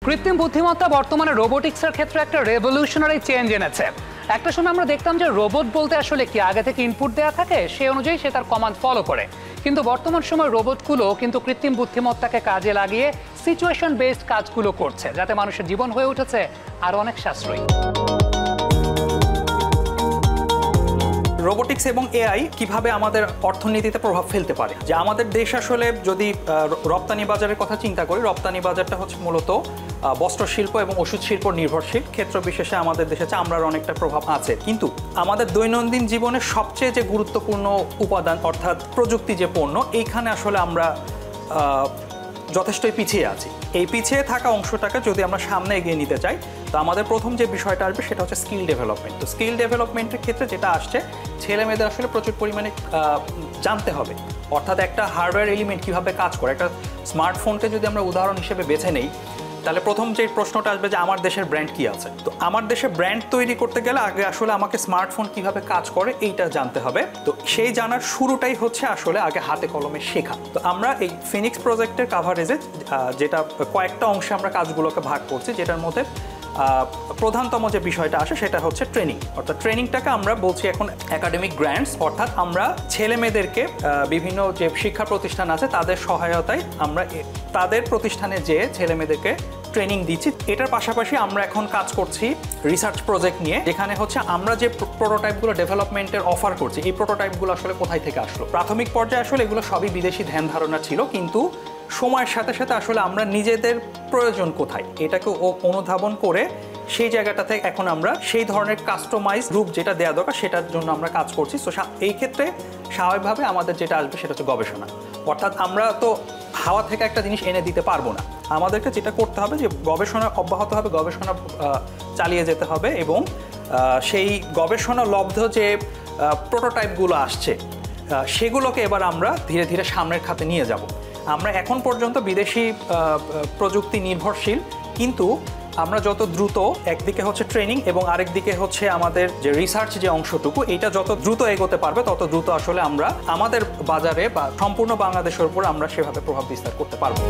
কৃত্রিম বুদ্ধিমত্তা বর্তমানে রোবোটিক্সের ক্ষেত্রে একটা রেভলিউশনারি চেঞ্জ এনেছে। একটা সময় আমরা দেখতাম যে রোবট বলতে আসলে কি আগে থেকে ইনপুট দেওয়া থাকে, সেই অনুযায়ী সে তার কমান্ড ফলো করে। কিন্তু বর্তমান সময় রোবটগুলো কিন্তু কৃত্রিম বুদ্ধিমত্তাকে কাজে লাগিয়ে সিচুয়েশন বেসড কাজগুলো করছে, যাতে মানুষের জীবন হয়ে উঠেছে আরো অনেক সাশ্রয়ী। রোবোটিক্স এবং এআই কিভাবে আমাদের অর্থনীতিতে প্রভাব ফেলতে পারে, যে আমাদের দেশ আসলে যদি রপ্তানি বাজারের কথা চিন্তা করি, রপ্তানি বাজারটা হচ্ছে মূলত বস্ত্র শিল্প এবং ওষুধ শিল্প নির্ভরশীল। ক্ষেত্র বিশেষে আমাদের দেশে চামড়ার অনেকটা প্রভাব আছে, কিন্তু আমাদের দৈনন্দিন জীবনের সবচেয়ে যে গুরুত্বপূর্ণ উপাদান অর্থাৎ প্রযুক্তি যে পণ্য, এইখানে আসলে আমরা যথেষ্টই পিছিয়ে আছি। এই পিছিয়ে থাকা অংশটাকে যদি আমরা সামনে এগিয়ে নিতে চাই, তো আমাদের প্রথম যে বিষয়টা আসবে সেটা হচ্ছে স্কিল ডেভেলপমেন্ট। তো স্কিল ডেভেলপমেন্টের ক্ষেত্রে যেটা আসছে, ছেলে মেয়েদের আসলে প্রচুর পরিমাণে জানতে হবে, অর্থাৎ একটা হার্ডওয়্যার এলিমেন্ট কীভাবে কাজ করে। একটা স্মার্টফোনকে যদি আমরা উদাহরণ হিসেবে বেছে নেই, তাহলে প্রথম যে প্রশ্নটা আসবে যে আমার দেশের ব্র্যান্ড কি আছে। তো আমার দেশে ব্র্যান্ড তৈরি করতে গেলে আগে আসলে আমাকে স্মার্টফোন কিভাবে কাজ করে এইটা জানতে হবে। তো সেই জানার শুরুটাই হচ্ছে আসলে আগে হাতে কলমে শেখা। তো আমরা এই ফিনিক্স প্রজেক্টের কাভারেজে যেটা কয়েকটা অংশে আমরা কাজগুলোকে ভাগ করছি, যেটার মধ্যে প্রধানতম যে বিষয়টা আসে সেটা হচ্ছে ট্রেনিং। অর্থাৎ ট্রেনিংটাকে আমরা বলছি এখন একাডেমিক গ্র্যান্টস, অর্থাৎ আমরা ছেলে মেয়েদেরকে বিভিন্ন যে শিক্ষা প্রতিষ্ঠান আছে তাদের সহায়তায় আমরা তাদের প্রতিষ্ঠানে যেয়ে ছেলে মেয়েদেরকে ট্রেনিং দিচ্ছি। এটার পাশাপাশি আমরা এখন কাজ করছি রিসার্চ প্রজেক্ট নিয়ে, যেখানে হচ্ছে আমরা যে প্রোটোটাইপগুলো ডেভেলপমেন্টের অফার করছি, এই প্রোটোটাইপগুলো আসলে কোথায় থেকে আসলো। প্রাথমিক পর্যায়ে আসলে এগুলো সবই বিদেশি ধ্যান ধারণা ছিল, কিন্তু সময়ের সাথে সাথে আসলে আমরা নিজেদের প্রয়োজন কোথায় এটাকে অনুধাবন করে সেই জায়গাটাতে এখন আমরা সেই ধরনের কাস্টমাইজ রূপ যেটা দেওয়া দরকার সেটার জন্য আমরা কাজ করছি। তো এই ক্ষেত্রে স্বাভাবিকভাবে আমাদের যেটা আসবে সেটা হচ্ছে গবেষণা। অর্থাৎ আমরা তো হাওয়া থেকে একটা জিনিস এনে দিতে পারবো না, আমাদেরকে যেটা করতে হবে যে গবেষণা অব্যাহত হবে, গবেষণা চালিয়ে যেতে হবে, এবং সেই গবেষণা লব্ধ যে প্রোটোটাইপগুলো আসছে সেগুলোকে এবার আমরা ধীরে ধীরে সামনের খাতে নিয়ে যাব। আমরা এখন পর্যন্ত বিদেশি প্রযুক্তি নির্ভরশীল, কিন্তু আমরা যত দ্রুত একদিকে হচ্ছে ট্রেনিং এবং আরেকদিকে হচ্ছে আমাদের যে রিসার্চ যে অংশটুকু, এইটা যত দ্রুত এগোতে পারবে তত দ্রুত আসলে আমরা আমাদের বাজারে বা সম্পূর্ণ বাংলাদেশের উপর আমরা সেভাবে প্রভাব বিস্তার করতে পারবো।